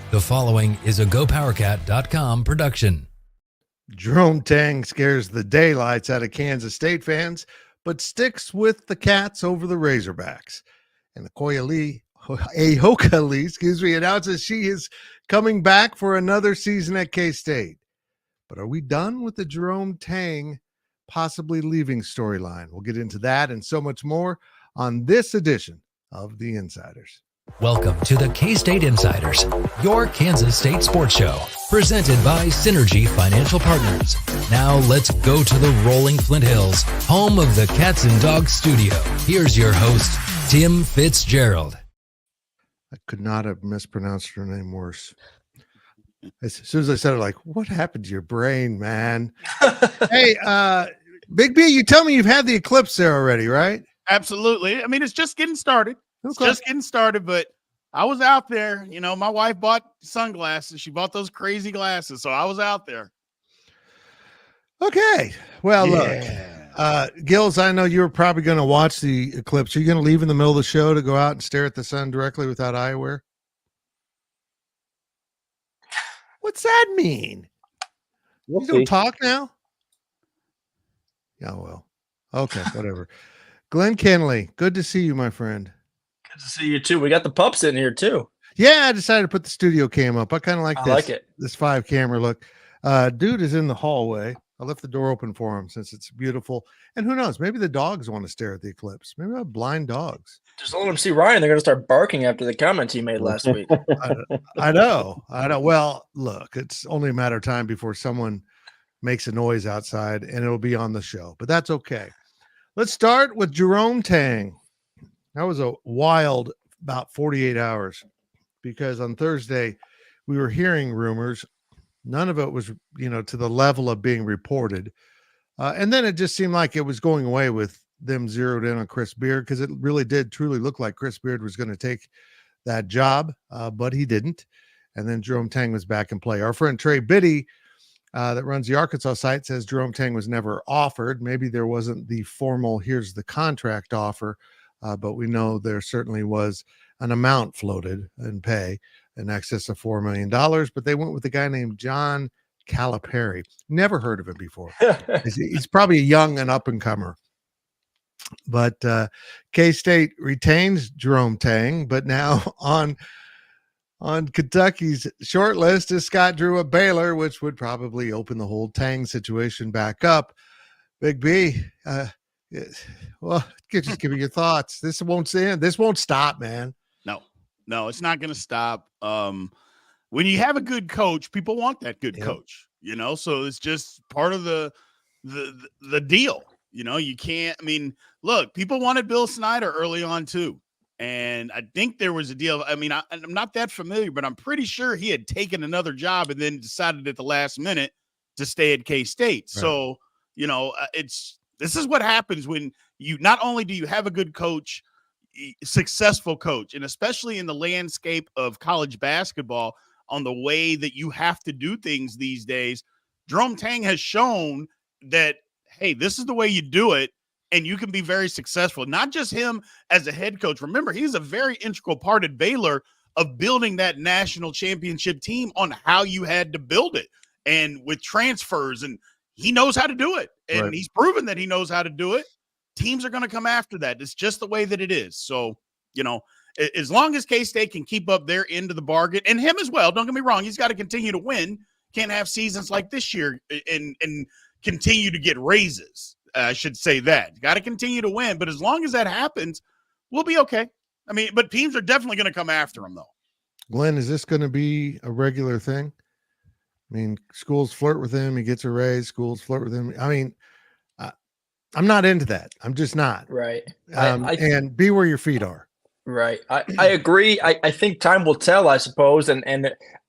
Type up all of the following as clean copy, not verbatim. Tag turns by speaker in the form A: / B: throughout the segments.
A: The following is a GoPowercat.com production.
B: Jerome Tang scares the daylights out of Kansas State fans, but sticks with the Cats over the Razorbacks. And Ayoka Lee, announces she is coming back for another season at K-State. But are we done with the Jerome Tang possibly leaving storyline? We'll get into that and so much more on this edition of The Insiders.
A: Welcome to the K-State Insiders, your Kansas State sports show, presented by Synergy Financial Partners. Now let's go to the rolling Flint Hills, home of the Cats and Dogs studio. Here's your host, Tim Fitzgerald.
B: I could not have mispronounced her name worse. As soon as I said it, like, what happened to your brain, man? Hey, Big B, you tell me you've had the eclipse there already, right?
C: Absolutely. I mean, it's just getting started.
B: Okay.
C: It's just getting started, but I was out there. You know, my wife bought sunglasses. She bought those crazy glasses, so I was out there.
B: Okay. Well, look, Gills, I know you were probably going to watch the eclipse. Are you going to leave in the middle of the show to go out and stare at the sun directly without eyewear? What's that mean? You don't talk now? Yeah, well. Okay, whatever. Glenn Kinley, good to see you, my friend.
D: Good to see you too. We got the pups in here too.
B: Yeah, I decided to put the studio cam up. I kind of like this.
D: I like it.
B: This 5-camera look. Dude is in the hallway. I left the door open for him since it's beautiful. And who knows? Maybe the dogs want to stare at the eclipse. Maybe I have blind dogs.
D: Just let them see Ryan. They're going to start barking after the comments he made last week.
B: I know. Well, look, it's only a matter of time before someone makes a noise outside and it'll be on the show. But that's okay. Let's start with Jerome Tang. That was a wild about 48 hours because on Thursday we were hearing rumors. None of it was, to the level of being reported. And then it just seemed like it was going away with them zeroed in on Chris Beard because it really did truly look like Chris Beard was going to take that job, but he didn't. And then Jerome Tang was back in play. Our friend Trey Biddy, that runs the Arkansas site, says Jerome Tang was never offered. Maybe there wasn't the formal, here's the contract offer, but we know there certainly was an amount floated in pay in excess of $4 million, but they went with a guy named John Calipari. Never heard of him before. He's probably a young and up-and-comer. But K-State retains Jerome Tang, but now on Kentucky's short list is Scott Drew of Baylor, which would probably open the whole Tang situation back up. Big B, well, just give me your thoughts. This won't end. This won't stop, man.
C: No, it's not going to stop. When you have a good coach, people want that good coach, so it's just part of the deal. You can't, look, people wanted Bill Snyder early on too. And I think there was a deal. I'm not that familiar, but I'm pretty sure he had taken another job and then decided at the last minute to stay at K-State. Right. So, this is what happens when you, not only do you have a good coach, successful coach, and especially in the landscape of college basketball on the way that you have to do things these days, Jerome Tang has shown that, hey, this is the way you do it. And you can be very successful, not just him as a head coach. Remember, he's a very integral part at Baylor of building that national championship team on how you had to build it and with transfers. And he knows how to do it. And right. He's proven that he knows how to do it. Teams are going to come after that. It's just the way that it is. So, as long as K-State can keep up their end of the bargain, and him as well, don't get me wrong, he's got to continue to win. Can't have seasons like this year and continue to get raises. I should say that. Got to continue to win. But as long as that happens, we'll be okay. But teams are definitely going to come after him, though.
B: Glenn, is this going to be a regular thing? Schools flirt with him. He gets a raise. Schools flirt with him. I'm not into that. I'm just not.
D: Right.
B: And be where your feet are.
D: Right. I agree. I think time will tell, I suppose. And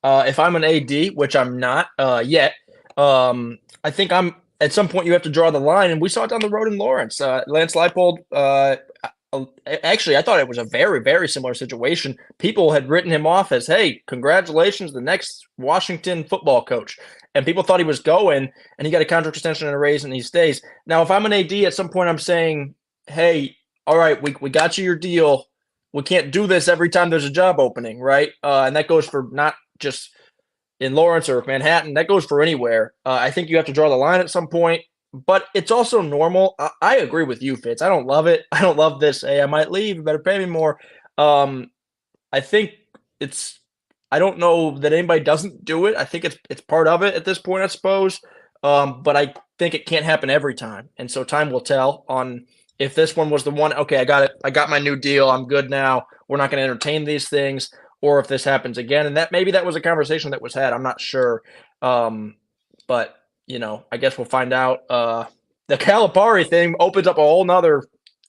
D: if I'm an AD, which I'm not yet, I think at some point you have to draw the line. And we saw it down the road in Lawrence. Lance Leipold, actually, I thought it was a very, very similar situation. People had written him off as, hey, congratulations, the next Washington football coach. And people thought he was going, and he got a contract extension and a raise, and he stays. Now, if I'm an AD, at some point I'm saying, hey, all right, we got you your deal. We can't do this every time there's a job opening, right? And that goes for not just in Lawrence or Manhattan. That goes for anywhere. I think you have to draw the line at some point, but it's also normal. I agree with you, Fitz. I don't love it. I don't love this. Hey, I might leave. You better pay me more. I think I don't know that anybody doesn't do it. I think it's part of it at this point, I suppose. But I think it can't happen every time. And so time will tell on if this one was the one, okay, I got it. I got my new deal. I'm good now. We're not going to entertain these things. Or if this happens again. And maybe that was a conversation that was had. I'm not sure. But, I guess we'll find out. The Calipari thing opens up a whole nother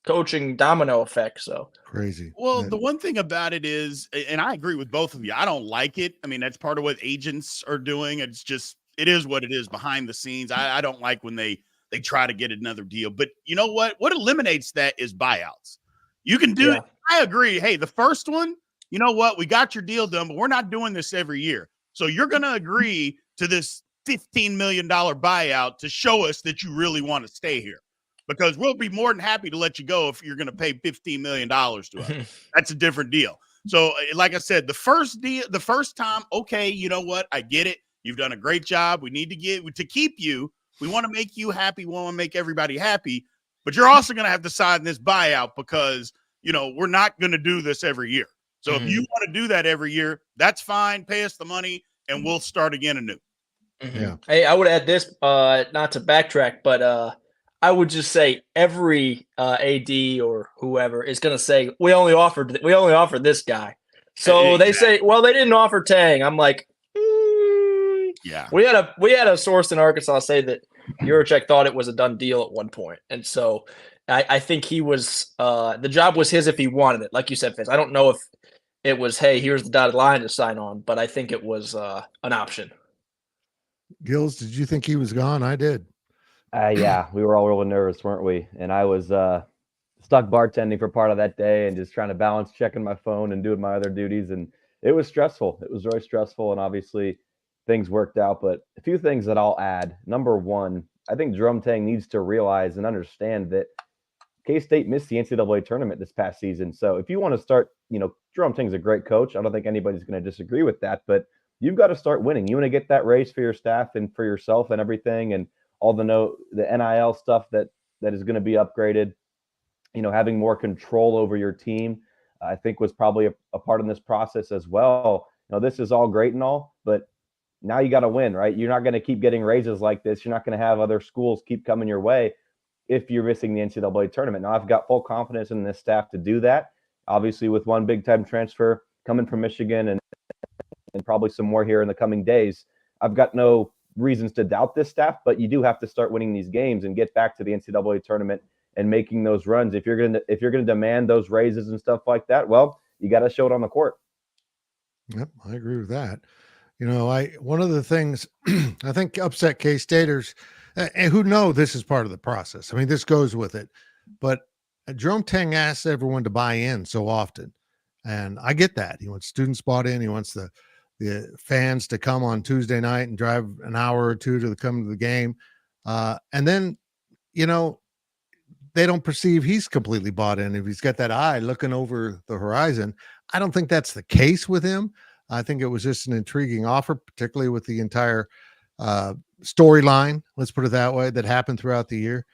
D: coaching domino effect. So
B: crazy.
C: Well, the one thing about it is, and I agree with both of you, I don't like it. I mean, that's part of what agents are doing. It is what it is behind the scenes. I don't like when they try to get another deal. But you know what? What eliminates that is buyouts. You can do it. I agree. Hey, the first one, you know what? We got your deal done, but we're not doing this every year. So you're going to agree to this $15 million buyout to show us that you really want to stay here, because we'll be more than happy to let you go if you're going to pay $15 million to us. That's a different deal. So like I said, the first time, okay, you know what? I get it. You've done a great job. We need to keep you. We want to make you happy. We want to make everybody happy, but you're also going to have to sign this buyout because, we're not going to do this every year. So if you want to do that every year, that's fine. Pay us the money and we'll start again anew.
B: Yeah.
D: Hey, I would add this, not to backtrack, but I would just say every AD or whoever is going to say we only offered this guy. So they say, well, they didn't offer Tang. I'm like,
C: yeah.
D: We had a source in Arkansas say that Juracek thought it was a done deal at one point, and so I think he was the job was his if he wanted it. Like you said, Fitz. I don't know if it was, hey, here's the dotted line to sign on, but I think it was an option.
B: Gills, did you think he was gone? I did.
E: Yeah, we were all really nervous, weren't we? And I was stuck bartending for part of that day and just trying to balance checking my phone and doing my other duties. And it was stressful. It was very stressful. And obviously things worked out. But a few things that I'll add. Number one, I think Jerome Tang needs to realize and understand that K-State missed the NCAA tournament this past season. So if you want to start, Jerome Tang's a great coach. I don't think anybody's going to disagree with that. But you've got to start winning. You want to get that raise for your staff and for yourself and everything. And all the NIL stuff that is going to be upgraded, having more control over your team, I think was probably a part in this process as well. This is all great and all, but now you got to win, right? You're not going to keep getting raises like this. You're not going to have other schools keep coming your way if you're missing the NCAA tournament. Now I've got full confidence in this staff to do that. Obviously with one big time transfer coming from Michigan and probably some more here in the coming days, I've got no reasons to doubt this staff, but you do have to start winning these games and get back to the NCAA tournament and making those runs. If you're going to demand those raises and stuff like that, well, you got to show it on the court.
B: Yep, I agree with that. One of the things I think upset K-Staters, and who know this is part of the process. I mean, this goes with it, but Jerome Tang asks everyone to buy in so often, and I get that. He wants students bought in. He wants the fans to come on Tuesday night and drive an hour or two to come to the game. And then, they don't perceive he's completely bought in. If he's got that eye looking over the horizon, I don't think that's the case with him. I think it was just an intriguing offer, particularly with the entire storyline, let's put it that way, that happened throughout the year.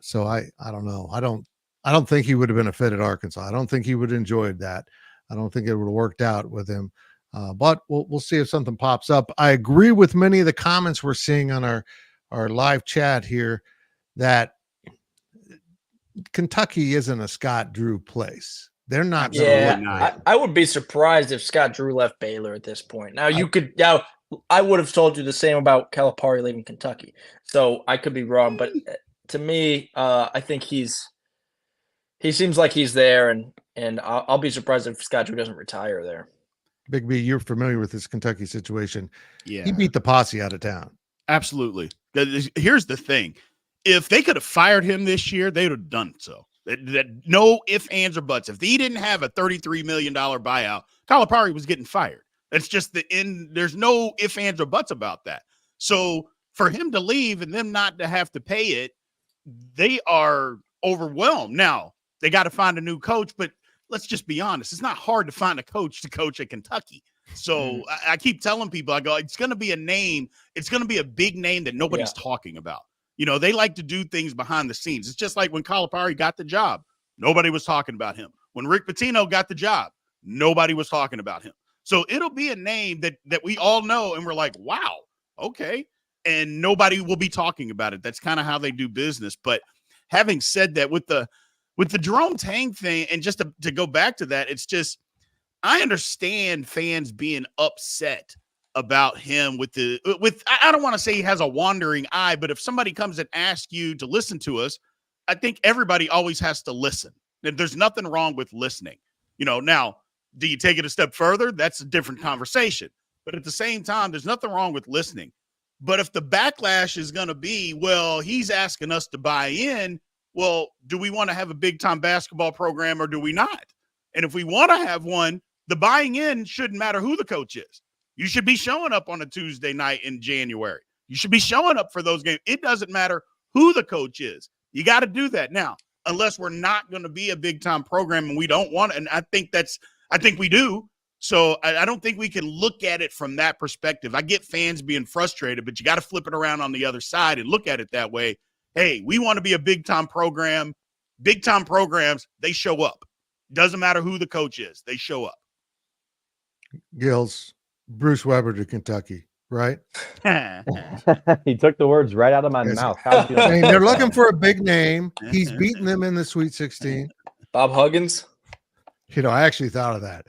B: So I don't know. I don't think he would have been a fit at Arkansas. I don't think he would have enjoyed that. I don't think it would have worked out with him. But we'll see if something pops up. I agree with many of the comments we're seeing on our live chat here that Kentucky isn't a Scott Drew place. They're not.
D: Yeah, I would be surprised if Scott Drew left Baylor at this point. Now I would have told you the same about Calipari leaving Kentucky. So I could be wrong, but to me, I think he seems like he's there, and I'll be surprised if Scott Drew doesn't retire there.
B: Big B, you're familiar with this Kentucky situation.
C: Yeah.
B: He beat the posse out of town.
C: Absolutely. Here's the thing. If they could have fired him this year, they would have done so. That no ifs, ands, or buts. If he didn't have a $33 million buyout, Calipari was getting fired. That's just the end. There's no ifs, ands, or buts about that. So for him to leave and them not to have to pay it, they are overwhelmed. Now, they got to find a new coach, but let's just be honest. It's not hard to find a coach to coach at Kentucky. So I keep telling people, I go, it's going to be a name. It's going to be a big name that nobody's talking about. You know, they like to do things behind the scenes. It's just like when Calipari got the job, nobody was talking about him. When Rick Pitino got the job, nobody was talking about him. So it'll be a name that we all know, and we're like, wow, okay. And nobody will be talking about it. That's kind of how they do business. But having said that, with the Jerome Tang thing, and just to go back to that, it's just, I understand fans being upset about him with I don't want to say he has a wandering eye, but if somebody comes and asks you to listen to us, I think everybody always has to listen. There's nothing wrong with listening. You know, now, do you take it a step further? That's a different conversation. But at the same time, there's nothing wrong with listening. But if the backlash is going to be, well, he's asking us to buy in, well, do we want to have a big-time basketball program or do we not? And if we want to have one, the buying in shouldn't matter who the coach is. You should be showing up on a Tuesday night in January. You should be showing up for those games. It doesn't matter who the coach is. You got to do that now, unless we're not going to be a big-time program and we don't want it. And I think we do. So I don't think we can look at it from that perspective. I get fans being frustrated, but you got to flip it around on the other side and look at it that way. Hey, we want to be a big-time program. Big-time programs, they show up. Doesn't matter who the coach is. They show up.
B: Gills, Bruce Weber to Kentucky, right?
E: He took the words right out of my mouth.
B: I mean, they're looking for a big name. He's beaten them in the Sweet 16.
D: Bob Huggins.
B: You know, I actually thought of that.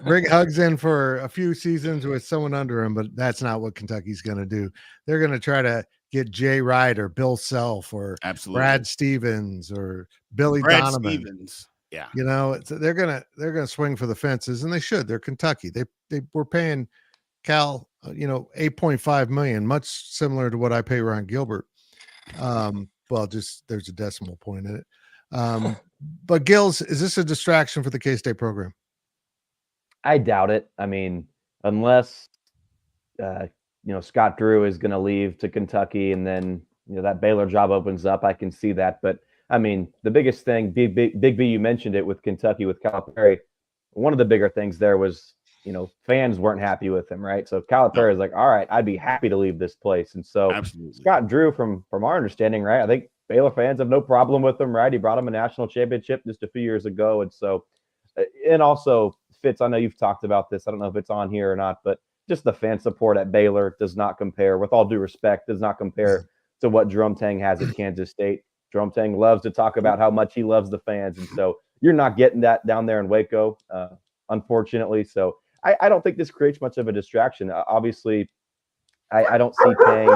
B: Bring Hugs in for a few seasons with someone under him, but that's not what Kentucky's going to do. They're going to try to get Jay Wright or Bill Self or Brad Stevens or Brad Donovan.
C: Stevens. Yeah.
B: You know, they're gonna swing for the fences, and they should. They're Kentucky. They were paying Cal, $8.5 million, much similar to what I pay Ron Gilbert. Well, just there's a decimal point in it. But Gills, is this a distraction for the K-State program?
E: I doubt it. I mean, unless Scott Drew is going to leave to Kentucky, and then that Baylor job opens up, I can see that. But I mean, the biggest thing, Big B, you mentioned it with Kentucky with Calipari. One of the bigger things there was, fans weren't happy with him, right? So Calipari is like, all right, I'd be happy to leave this place. And so Scott Drew, from our understanding, right, I think Baylor fans have no problem with him, right? He brought him a national championship just a few years ago. And so, and also, Fitz, I know you've talked about this. I don't know if it's on here or not, but just the fan support at Baylor does not compare, with all due respect, does not compare to what Jerome Tang has at Kansas State. Jerome Tang loves to talk about how much he loves the fans. And so you're not getting that down there in Waco, unfortunately. So I don't think this creates much of a distraction. Obviously, I don't see Tang.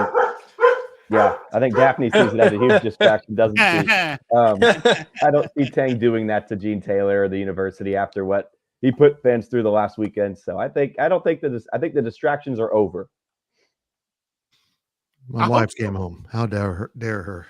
E: Yeah, I think Daphne sees it as a huge distraction, doesn't she? I don't see Tang doing that to Gene Taylor or the university after what he put fans through the last weekend. So I think the distractions are over.
B: My wife came home. How dare her?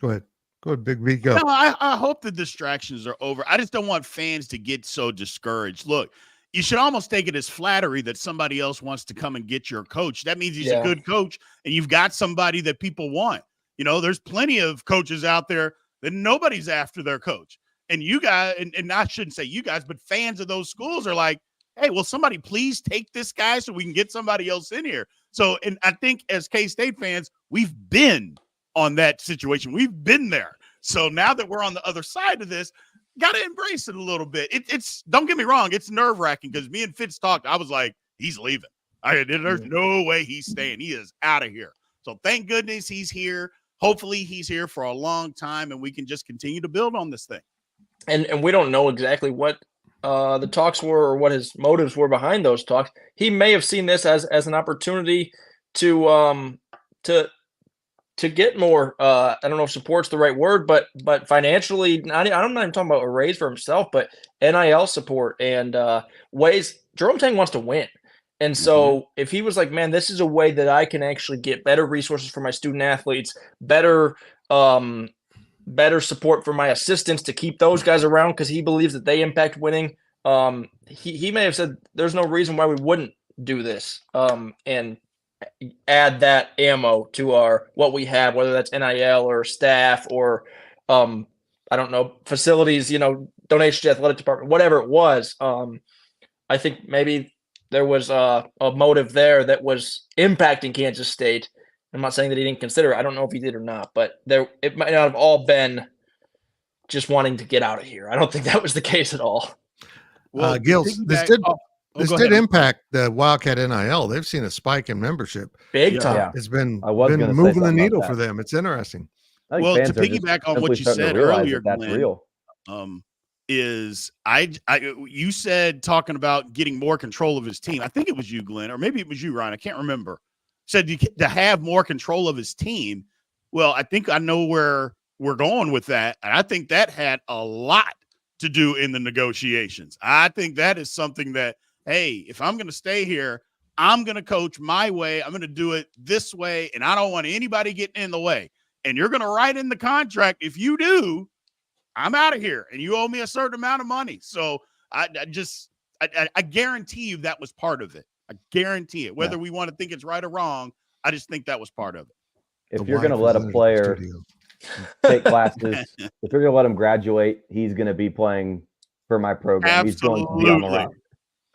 B: Go ahead, Big B, go.
C: No, I hope the distractions are over. I just don't want fans to get so discouraged. Look, you should almost take it as flattery that somebody else wants to come and get your coach. That means he's a good coach, and you've got somebody that people want. There's plenty of coaches out there that nobody's after their coach. And you guys, and I shouldn't say you guys, but fans of those schools are like, hey, will somebody please take this guy so we can get somebody else in here? So, and I think as K-State fans, we've been on that situation. We've been there. So now that we're on the other side of this, got to embrace it a little bit. It's don't get me wrong, it's nerve-wracking because me and Fitz talked. I was like, he's leaving. There's no way he's staying. He is out of here. So thank goodness he's here. Hopefully he's here for a long time, and we can just continue to build on this thing.
D: And we don't know exactly what the talks were or what his motives were behind those talks. He may have seen this as an opportunity to get more, I don't know if support's the right word, but financially, I'm not even talking about a raise for himself, but NIL support and ways. Jerome Tang wants to win. And so if he was like, man, this is a way that I can actually get better resources for my student athletes, better support for my assistants to keep those guys around because he believes that they impact winning. He may have said there's no reason why we wouldn't do this and add that ammo to what we have, whether that's NIL or staff or I don't know, facilities, donations to the athletic department, whatever it was. I think maybe there was a motive there that was impacting Kansas State. I'm not saying that he didn't consider it. I don't know if he did or not, but it might not have all been just wanting to get out of here. I don't think that was the case at all.
C: Well,
B: Gils, this did impact the Wildcat NIL. They've seen a spike in membership.
D: Big time.
E: Yeah.
B: It's been
E: gonna
B: moving
E: say
B: the
E: something
B: needle
E: about
B: for
E: that.
B: them. It's interesting.
E: I think
C: Well,
E: fans
C: to
E: are just
C: piggyback on what
E: simply
C: you
E: starting to
C: said
E: realize
C: earlier,
E: that that's
C: Glenn,
E: real.
C: is you said talking about getting more control of his team. I think it was you, Glenn, or maybe it was you, Ryan. I can't remember. Said to have more control of his team. Well, I think I know where we're going with that, and I think that had a lot to do in the negotiations. I think that is something that, hey, if I'm going to stay here, I'm going to coach my way. I'm going to do it this way, and I don't want anybody getting in the way. And you're going to write in the contract, if you do, I'm out of here, and you owe me a certain amount of money. So I guarantee you that was part of it. I guarantee it. Whether we want to think it's right or wrong, I just think that was part of it.
E: If you're going to let a player take classes, if you're going to let him graduate, he's going to be playing for my program.
C: Absolutely.
E: He's going to be on the roster.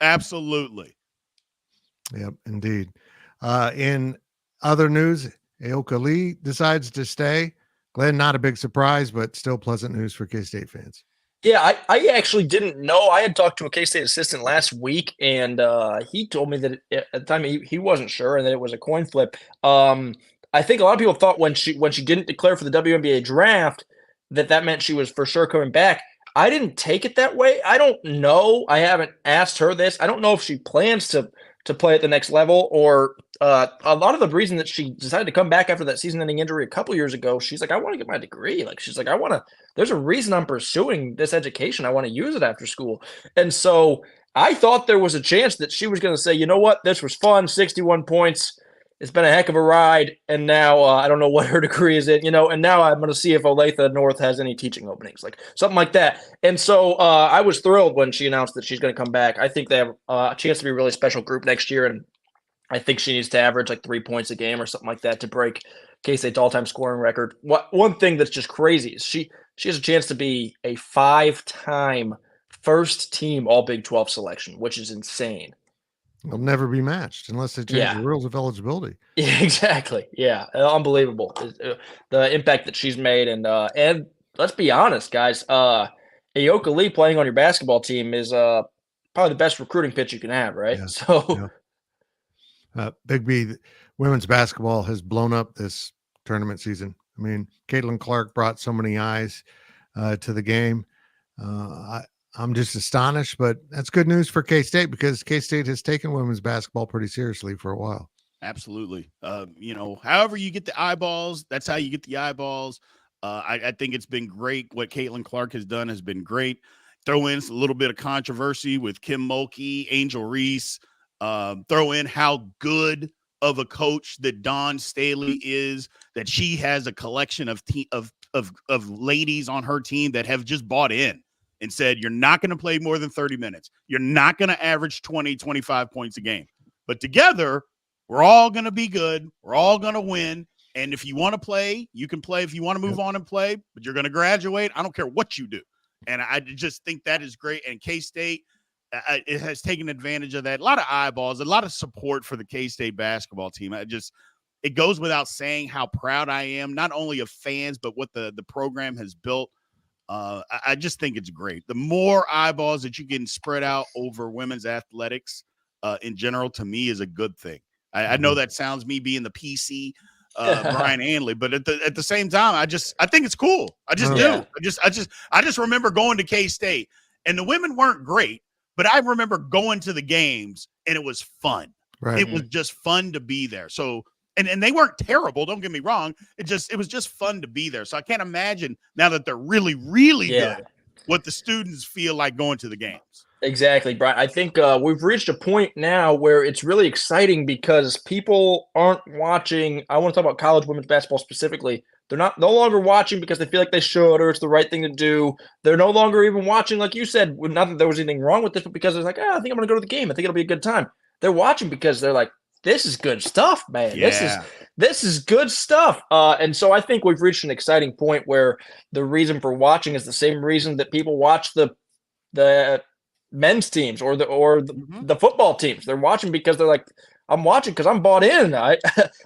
C: Absolutely.
B: Yep, indeed. In other news, Ayoka Lee decides to stay. Glenn, not a big surprise, but still pleasant news for K-State fans.
D: Yeah, I actually didn't know. I had talked to a K-State assistant last week, and he told me that at the time he wasn't sure and that it was a coin flip. I think a lot of people thought when she didn't declare for the WNBA draft that meant she was for sure coming back. I didn't take it that way. I don't know. I haven't asked her this. I don't know if she plans to play at the next level, or a lot of the reason that she decided to come back after that season-ending injury a couple years ago, she's like, I want to get my degree. Like, she's like, there's a reason I'm pursuing this education. I want to use it after school. And so I thought there was a chance that she was going to say, you know what, this was fun, 61 points. It's been a heck of a ride. And now I don't know what her degree is in, and now I'm going to see if Olathe North has any teaching openings, like something like that. And so I was thrilled when she announced that she's going to come back. I think they have a chance to be a really special group next year. And I think she needs to average like 3 points a game or something like that to break K-State's all-time scoring record. One thing that's just crazy is she has a chance to be a 5-time first-team All-Big 12 selection, which is insane.
B: It'll never be matched unless they change the rules of eligibility.
D: Yeah, exactly. Yeah, unbelievable. The impact that she's made. And let's be honest, guys, Ayoka Lee playing on your basketball team is probably the best recruiting pitch you can have, right?
B: Yeah.
D: So,
B: Big B, women's basketball has blown up this tournament season. I mean, Caitlin Clark brought so many eyes to the game. I'm just astonished, but that's good news for K-State because K-State has taken women's basketball pretty seriously for a while.
C: Absolutely. However you get the eyeballs, that's how you get the eyeballs. I think it's been great. What Caitlin Clark has done has been great. Throw in a little bit of controversy with Kim Mulkey, Angel Reese. Throw in how good of a coach that Dawn Staley is, that she has a collection of ladies on her team that have just bought in and said, you're not going to play more than 30 minutes. You're not going to average 20, 25 points a game. But together, we're all going to be good. We're all going to win. And if you want to play, you can play. If you want to move on and play, but you're going to graduate, I don't care what you do. And I just think that is great. And K-State, it has taken advantage of that. A lot of eyeballs, a lot of support for the K-State basketball team. It goes without saying how proud I am, not only of fans, but what the program has built. I just think it's great. The more eyeballs that you can spread out over women's athletics in general, to me, is a good thing. I know that sounds me being the PC Brien Hanley, but at the same time, I think it's cool. I just do. I just remember going to K-State, and the women weren't great, but I remember going to the games, and it was fun. Right. It was just fun to be there. So. And they weren't terrible. Don't get me wrong. It was just fun to be there. So I can't imagine now that they're really, really good, what the students feel like going to the games.
D: Exactly, Brien. I think we've reached a point now where it's really exciting because people aren't watching. I want to talk about college women's basketball specifically. They're no longer watching because they feel like they should or it's the right thing to do. They're no longer even watching, like you said, not that there was anything wrong with this, but because it's like, I think I'm going to go to the game. I think it'll be a good time. They're watching because they're like, this is good stuff, man.
C: Yeah.
D: This is good stuff. And so I think we've reached an exciting point where the reason for watching is the same reason that people watch the men's teams or the football teams. They're watching because they're like, I'm watching because I'm bought in. I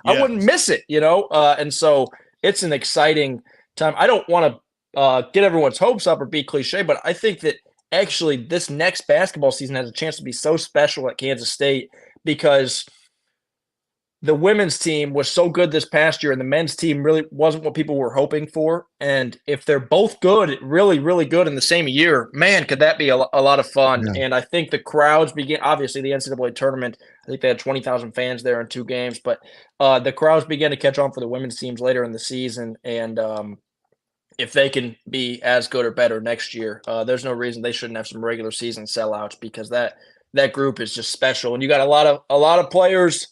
D: wouldn't miss it, and so it's an exciting time. I don't want to get everyone's hopes up or be cliche, but I think that actually this next basketball season has a chance to be so special at Kansas State because the women's team was so good this past year and the men's team really wasn't what people were hoping for. And if they're both good, really, really good in the same year, man, could that be a lot of fun. Yeah. And I think the crowds obviously the NCAA tournament, I think they had 20,000 fans there in 2 games, but the crowds began to catch on for the women's teams later in the season. And if they can be as good or better next year, there's no reason they shouldn't have some regular season sellouts because that group is just special. And you got a lot of players.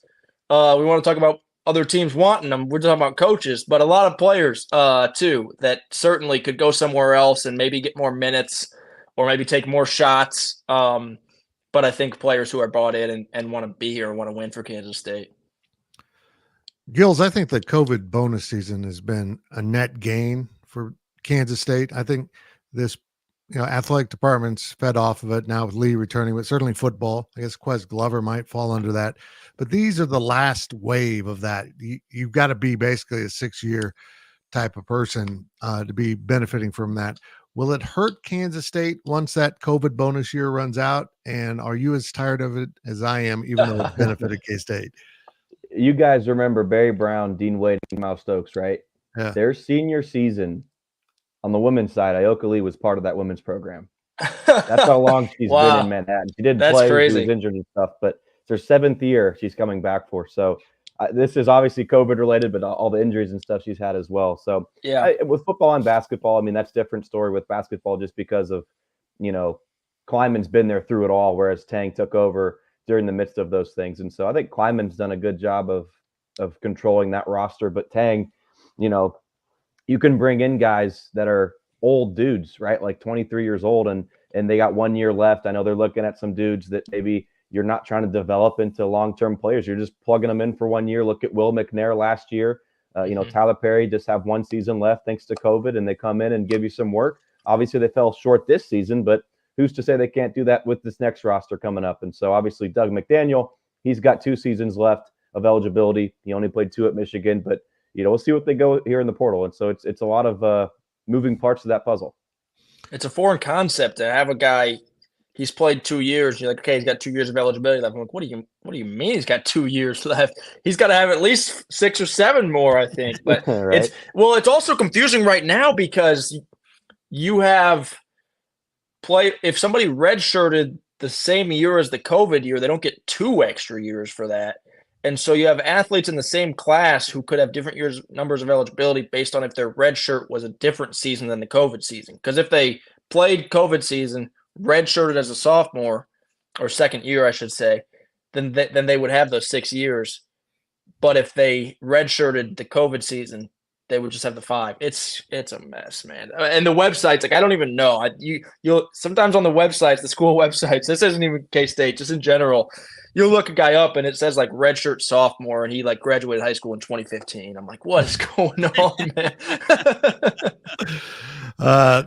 D: We want to talk about other teams wanting them. We're talking about coaches, but a lot of players too that certainly could go somewhere else and maybe get more minutes or maybe take more shots. But I think players who are bought in and want to be here and want to win for Kansas State.
B: Gills, I think the COVID bonus season has been a net gain for Kansas State. I think this athletic department's fed off of it now with Lee returning, but certainly football. I guess Quez Glover might fall under that. But these are the last wave of that. You've got to be basically a 6-year type of person to be benefiting from that. Will it hurt Kansas State once that COVID bonus year runs out? And are you as tired of it as I am, even though it benefited K-State?
E: You guys remember Barry Brown, Dean Wade, and Miles Stokes, right?
B: Yeah.
E: Their senior season on the women's side, Ayoka Lee was part of that women's program. That's how long she's been in Manhattan. She didn't play. Crazy. She was injured and stuff, but it's her 7th year she's coming back for. So this is obviously COVID related, but all the injuries and stuff she's had as well. So yeah, with football and basketball, I mean, that's a different story with basketball just because of, Kleiman's been there through it all, whereas Tang took over during the midst of those things. And so I think Kleiman's done a good job of controlling that roster, but Tang, you can bring in guys that are old dudes, right? Like 23 years old and they got 1 year left. I know they're looking at some dudes that maybe you're not trying to develop into long-term players. You're just plugging them in for 1 year. Look at Will McNair last year. Tyler Perry just have 1 season left thanks to COVID, and they come in and give you some work. Obviously, they fell short this season, but who's to say they can't do that with this next roster coming up? And so obviously Doug McDaniel, he's got 2 seasons left of eligibility. He only played 2 at Michigan, but we'll see what they go here in the portal. And so it's a lot of moving parts to that puzzle.
D: It's a foreign concept to have a guy. He's played 2 years. You're like, okay, he's got 2 years of eligibility left. I'm like, what do you mean he's got 2 years left? He's got to have at least 6 or 7 more, I think. But right. It's also confusing right now because you have if somebody redshirted the same year as the COVID year, they don't get 2 extra years for that. And so you have athletes in the same class who could have different numbers of eligibility based on if their red shirt was a different season than the COVID season. Because if they played COVID season, redshirted as a sophomore or second year, I should say, then they would have those 6 years. But if they redshirted the COVID season, they would just have the 5. It's a mess, man. And the websites, like I don't even know. You'll sometimes on the websites, the school websites, this isn't even K-State, just in general. You'll look a guy up and it says like redshirt sophomore and he like graduated high school in 2015. I'm like, what is going on, man?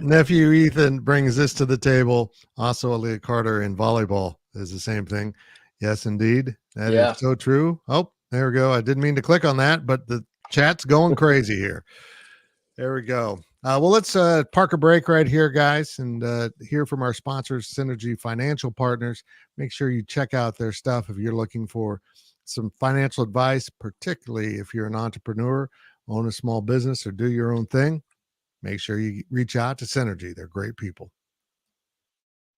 B: Nephew Ethan brings this to the table. Also, Aaliyah Carter in volleyball is the same thing. Yes, indeed. That is so true. Oh, there we go. I didn't mean to click on that, but the chat's going crazy here. There we go. Well, let's park a break right here, guys, and hear from our sponsors, Synergy Financial Partners. Make sure you check out their stuff if you're looking for some financial advice, particularly if you're an entrepreneur, own a small business, or do your own thing. Make sure you reach out to Synergy. They're great people.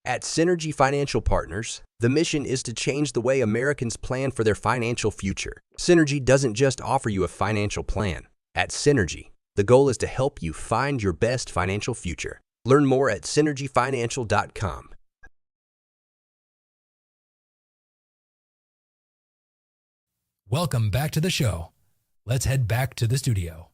F: At Synergy Financial Partners, the mission is to change the way Americans plan for their financial future. Synergy doesn't just offer you a financial plan. At Synergy, the goal is to help you find your best financial future. Learn more at synergyfinancial.com.
A: Welcome back to the show. Let's head back to the studio.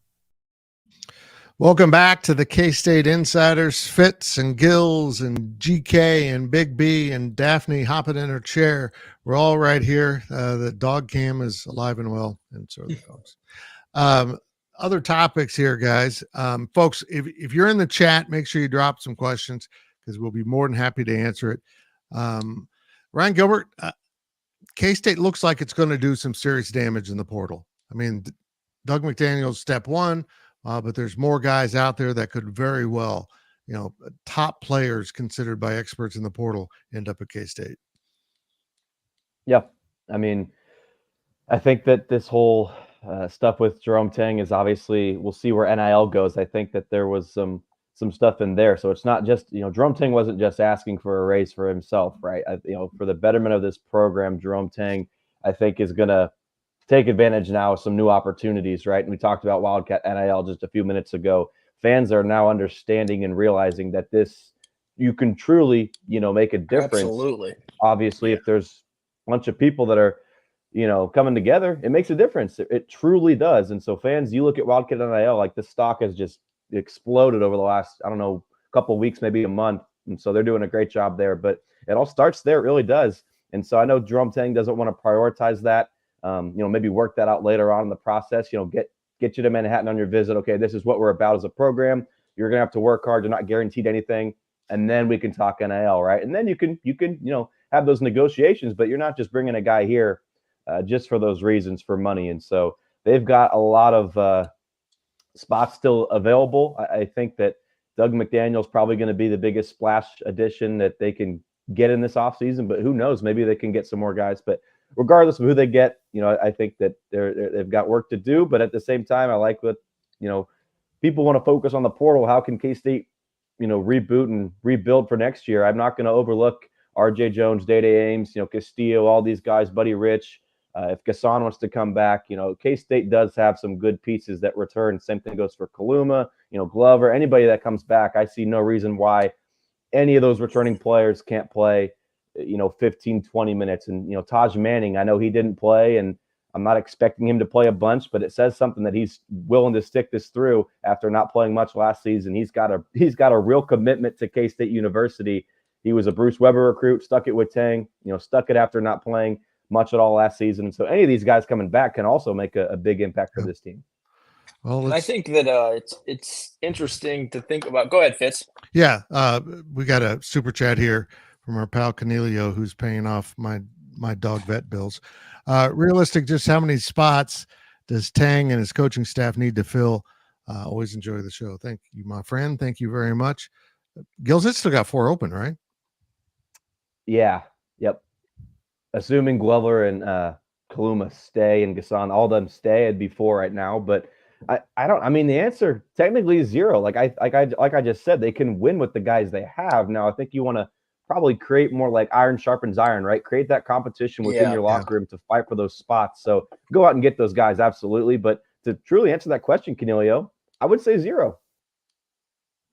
B: Welcome back to the K-State Insiders. Fitz and Gills and GK and Big B and Daphne hopping in her chair. We're all right here. The dog cam is alive and well, and so are the dogs. Other topics here, guys. Folks, if you're in the chat, make sure you drop some questions because we'll be more than happy to answer it. Ryan Gilbert, K-State looks like it's going to do some serious damage in the portal. I mean, Doug McDaniel's step one, but there's more guys out there that could very well, top players considered by experts in the portal end up at K-State.
E: Yeah. I mean, I think that this whole stuff with Jerome Tang is obviously, we'll see where NIL goes. I think that there was some stuff in there. So it's not just, Jerome Tang wasn't just asking for a raise for himself, right? For the betterment of this program, Jerome Tang, I think, is going to take advantage now of some new opportunities, right? And we talked about Wildcat NIL just a few minutes ago. Fans are now understanding and realizing that you can truly, make a difference.
D: Absolutely.
E: Obviously, if there's a bunch of people that are, coming together, it makes a difference. It truly does. And so fans, you look at Wildcat NIL, like the stock has just exploded over the last, couple of weeks, maybe a month. And so they're doing a great job there, but it all starts there. It really does. And so I know Jerome Tang doesn't want to prioritize that, maybe work that out later on in the process, get you to Manhattan on your visit. Okay, this is what we're about as a program. You're going to have to work hard. You're not guaranteed anything. And then we can talk NIL, right? And then you can, have those negotiations, but you're not just bringing a guy here just for those reasons, for money. And so they've got a lot of spots still available. I think that Doug McDaniel is probably going to be the biggest splash addition that they can get in this offseason, but who knows? Maybe they can get some more guys. But regardless of who they get, I think that they've got work to do. But at the same time, I like what, people want to focus on the portal. How can K-State, reboot and rebuild for next year? I'm not going to overlook RJ Jones, Day Ames, Castillo, all these guys, Buddy Rich. If Gasson wants to come back, K-State does have some good pieces that return. Same thing goes for Kaluma, Glover, anybody that comes back. I see no reason why any of those returning players can't play, 15, 20 minutes. And, Taj Manning, I know he didn't play, and I'm not expecting him to play a bunch, but it says something that he's willing to stick this through after not playing much last season. He's got a real commitment to K-State University. He was a Bruce Weber recruit, stuck it with Tang, stuck it after not playing much at all last season. So any of these guys coming back can also make a big impact for this team.
D: Well, I think that it's interesting to think about. Go ahead, Fitz.
B: Yeah, we got a super chat here from our pal Cornelio, who's paying off my dog vet bills. Realistic, just how many spots does Tang and his coaching staff need to fill? Always enjoy the show. Thank you, my friend. Thank you very much. Gills, it's still got 4 open, right?
E: Yeah. Yep. Assuming Glover and Kaluma stay and Gasson, all of them stay, it'd be 4 right now. But the answer technically is 0. Like I just said, they can win with the guys they have. Now, I think you want to probably create more like iron sharpens iron, right? Create that competition within your locker room to fight for those spots. So go out and get those guys, absolutely. But to truly answer that question, Cornelio, I would say 0.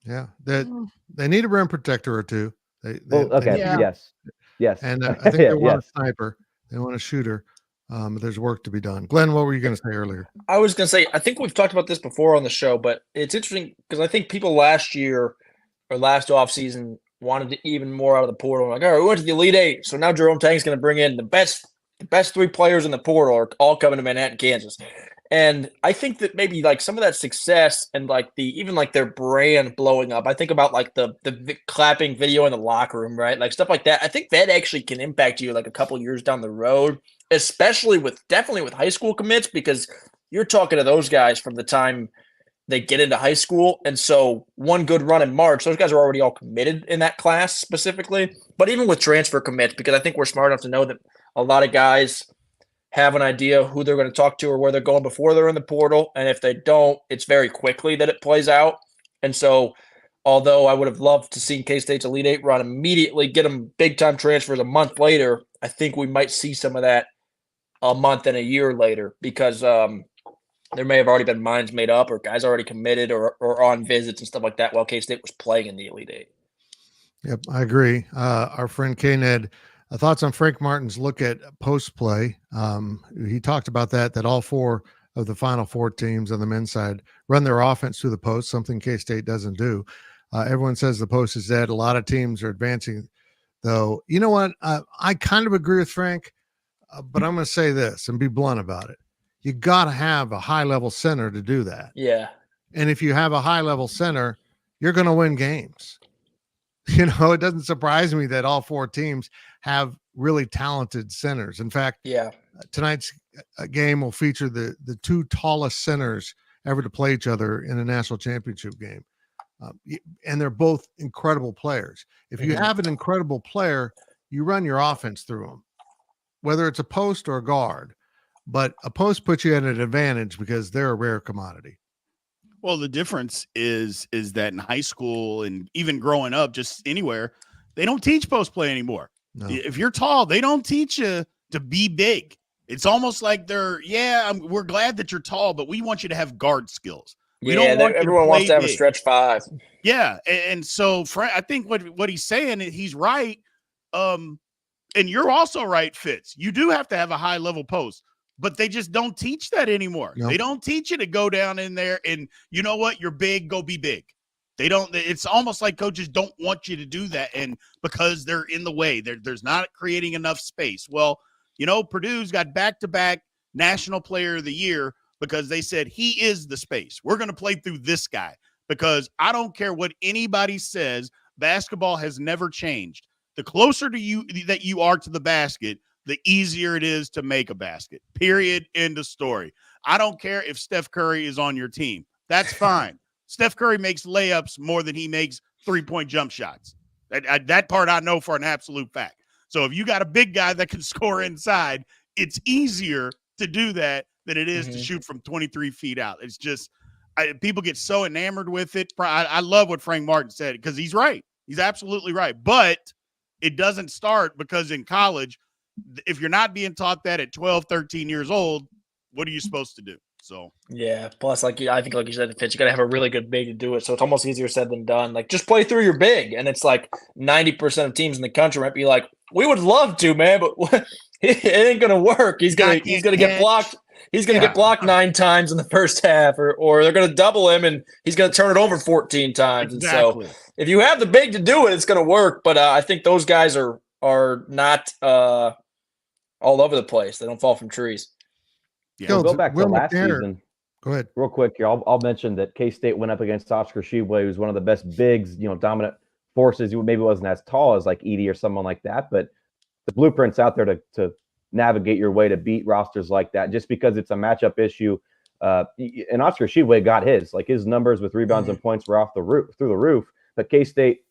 B: Yeah, they need a rim protector or two.
E: Yes.
B: And I think they want a sniper. They want a shooter. There's work to be done. Glenn, what were you going to say earlier?
D: I was going to say, I think we've talked about this before on the show, but it's interesting because I think people last year or last offseason wanted even more out of the portal. Like, all right, we went to the Elite Eight, so now Jerome Tang's going to bring in the best 3 players in the portal are all coming to Manhattan, Kansas. And I think that maybe like some of that success and like even their brand blowing up. I think about like the clapping video in the locker room, right? Like stuff like that. I think that actually can impact you like a couple years down the road, especially definitely with high school commits, because you're talking to those guys from the time they get into high school. And so one good run in March, those guys are already all committed in that class specifically. But even with transfer commits, because I think we're smart enough to know that a lot of guys have an idea who they're going to talk to or where they're going before they're in the portal. And if they don't, it's very quickly that it plays out. And so although I would have loved to see K-State's Elite Eight run immediately, get them big-time transfers a month later, I think we might see some of that a month and a year later because there may have already been minds made up or guys already committed or on visits and stuff like that while K-State was playing in the Elite Eight.
B: Yep, I agree. Our friend K-Ned, thoughts on Frank Martin's look at post play. He talked about that all 4 of the final 4 teams on the men's side run their offense through the post, something K-State doesn't do. Everyone says the post is dead. A lot of teams are advancing, though. You know what? I kind of agree with Frank, but I'm going to say this and be blunt about it. You got to have a high-level center to do that.
D: Yeah.
B: And if you have a high-level center, you're going to win games. it doesn't surprise me that all 4 teams have really talented centers. In fact, tonight's game will feature the 2 tallest centers ever to play each other in a national championship game. And they're both incredible players. If you have an incredible player, you run your offense through them, whether it's a post or a guard. But a post puts you at an advantage because they're a rare commodity.
C: Well, the difference is that in high school and even growing up, just anywhere, they don't teach post play anymore. No. If you're tall, they don't teach you to be big. It's almost like we're glad that you're tall, but we want you to have guard skills.
D: Everyone wants to have a stretch 5.
C: Yeah, and so I think what he's saying, he's right. And you're also right, Fitz. You do have to have a high level post. But they just don't teach that anymore. Nope. They don't teach you to go down in there and you know what? You're big, go be big. They don't. It's almost like coaches don't want you to do that, and because they're in the way, there's not creating enough space. Well, Purdue's got back-to-back National Player of the Year because they said he is the space. We're going to play through this guy because I don't care what anybody says. Basketball has never changed. The closer to you that you are to the basket, the easier it is to make a basket. Period. End of story. I don't care if Steph Curry is on your team. That's fine. Steph Curry makes layups more than he makes 3-point jump shots. That part I know for an absolute fact. So if you got a big guy that can score inside, it's easier to do that than it is to shoot from 23 feet out. It's just people get so enamored with it. I love what Frank Martin said because he's right. He's absolutely right. But it doesn't start because in college, if you're not being taught that at 12, 13 years old, what are you supposed to do? So,
D: yeah. Plus, I think, like you said, Fitz, you got to have a really good big to do it. So it's almost easier said than done. Like, just play through your big. And it's like 90% of teams in the country might be like, we would love to, man, but it ain't going to work. He's going to get blocked. He's going to get blocked 9 times in the first half, or they're going to double him and he's going to turn it over 14 times. Exactly. And so if you have the big to do it, it's going to work. But I think those guys are not all over the place. They don't fall from trees.
E: Yeah. We'll go back to last season.
B: Go ahead.
E: Real quick here. I'll mention that K-State went up against Oscar Sheboy, who's one of the best bigs, dominant forces. Maybe wasn't as tall as like Edie or someone like that, but the blueprint's out there to navigate your way to beat rosters like that just because it's a matchup issue. And Oscar Sheboy got his numbers with rebounds and points were through the roof, but K-State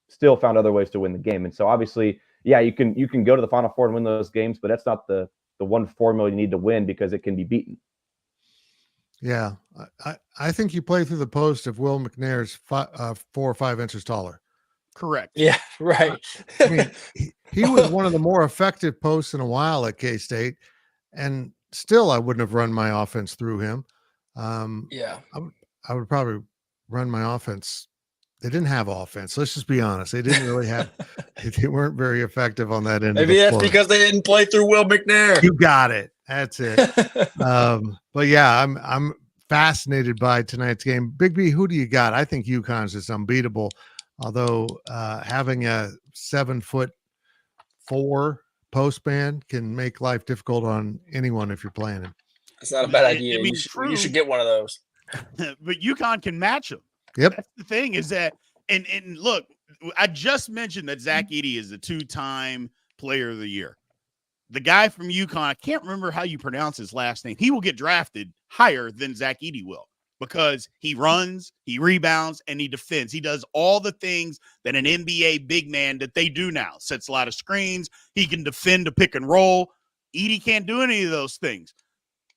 E: still found other ways to win the game. And so obviously, yeah, you can go to the Final Four and win those games, but that's not the one formula you need to win because it can be beaten.
B: Yeah, I think you play through the post if Will McNair's 4 or 5 inches taller.
C: Correct.
D: Yeah, right.
B: I mean, he was one of the more effective posts in a while at K-State, and still I wouldn't have run my offense through him.
D: Yeah,
B: I would probably run my offense. They didn't have offense. Let's just be honest. They didn't really have. They weren't very effective on that end.
D: Maybe that's because they didn't play through Will McNair.
B: You got it. That's it. But yeah, I'm fascinated by tonight's game. Big B, who do you got? I think UConn's just unbeatable. Although having a 7'4" post man can make life difficult on anyone if you're playing him.
D: That's not a bad idea. You should get one of those.
C: But UConn can match them.
B: Yep.
C: That's the thing is that, and look, I just mentioned that Zach Edey is the 2-time Player of the Year. The guy from UConn, I can't remember how you pronounce his last name. He will get drafted higher than Zach Edey will because he runs, he rebounds, and he defends. He does all the things that an NBA big man that they do now. Sets a lot of screens. He can defend a pick and roll. Edey can't do any of those things.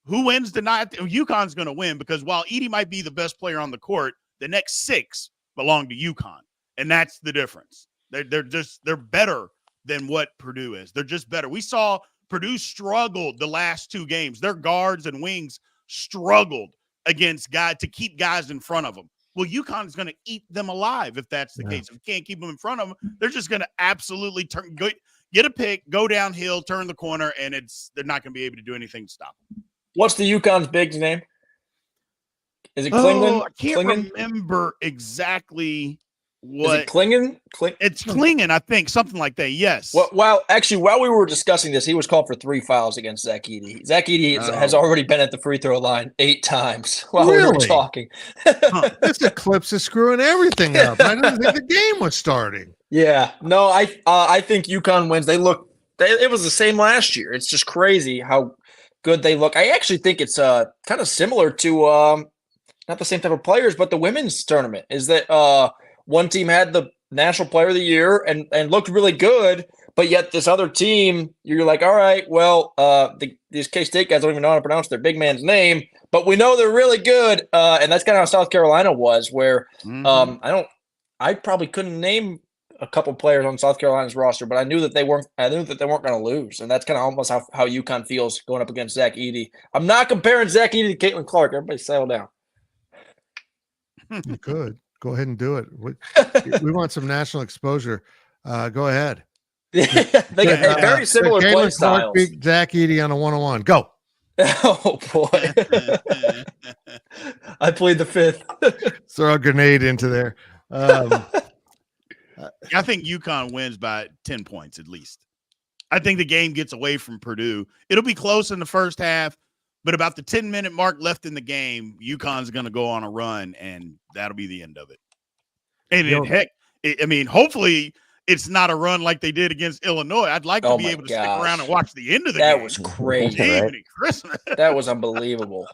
C: Who wins tonight? UConn's going to win because while Edey might be the best player on the court, the next 6 belong to UConn, and that's the difference. They're better than what Purdue is. They're just better. We saw Purdue struggled the last 2 games. Their guards and wings struggled against guys to keep guys in front of them. Well, UConn is going to eat them alive if that's the case. If you can't keep them in front of them, they're just going to absolutely get a pick, go downhill, turn the corner, and they're not going to be able to do anything to stop them.
D: What's the UConn's big's name? Is it Kinley?
C: I can't remember exactly What?
D: Is it Klingen?
C: It's Klingen, I think, something like that. Yes.
D: Well, actually, while we were discussing this, he was called for 3 fouls against Zach Edey. Zach Edey has already been at the free throw line 8 times while we were talking.
B: This eclipse is screwing everything up. I didn't think the game was starting.
D: Yeah, no, I think UConn wins. It was the same last year. It's just crazy how good they look. I actually think it's kind of similar to not the same type of players, but the women's tournament. Is that one team had the National Player of the Year and looked really good, but yet this other team, you're like, all right, well, these K-State guys don't even know how to pronounce their big man's name, but we know they're really good, and that's kind of how South Carolina was, where I probably couldn't name a couple players on South Carolina's roster, but I knew that they weren't going to lose, and that's kind of almost how UConn feels going up against Zach Edey. I'm not comparing Zach Edey to Caitlin Clark. Everybody settle down.
B: You could go ahead and do it. We want some national exposure. Go ahead.
D: They got very similar play styles.
B: Beat Zach Edey on a 1-on-1. Go.
D: Oh boy! I played the fifth.
B: Throw a grenade into there.
C: I think UConn wins by 10 points at least. I think the game gets away from Purdue. It'll be close in the first half, but about the 10-minute mark left in the game, UConn's going to go on a run, and that'll be the end of it. And hopefully it's not a run like they did against Illinois. I'd like to be able to stick around and watch the end of the game.
D: That was crazy.
C: Christmas.
D: That was unbelievable.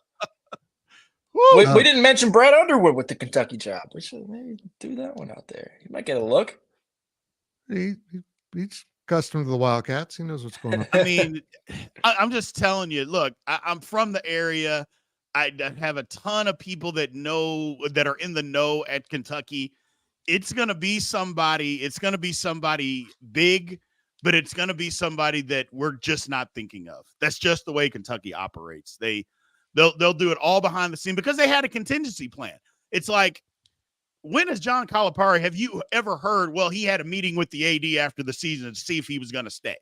D: We didn't mention Brad Underwood with the Kentucky job. We should maybe do that one out there. He might get a look.
B: He's accustomed to the Wildcats. He knows what's going on.
C: I mean, I'm just telling you, look, I'm from the area. I have a ton of people that are in the know at Kentucky. It's going to be somebody. It's going to be somebody big, but it's going to be somebody that we're just not thinking of. That's just the way Kentucky operates. They'll do it all behind the scene because they had a contingency plan. It's like, when has John Calipari, have you ever heard, well, he had a meeting with the AD after the season to see if he was going to stay?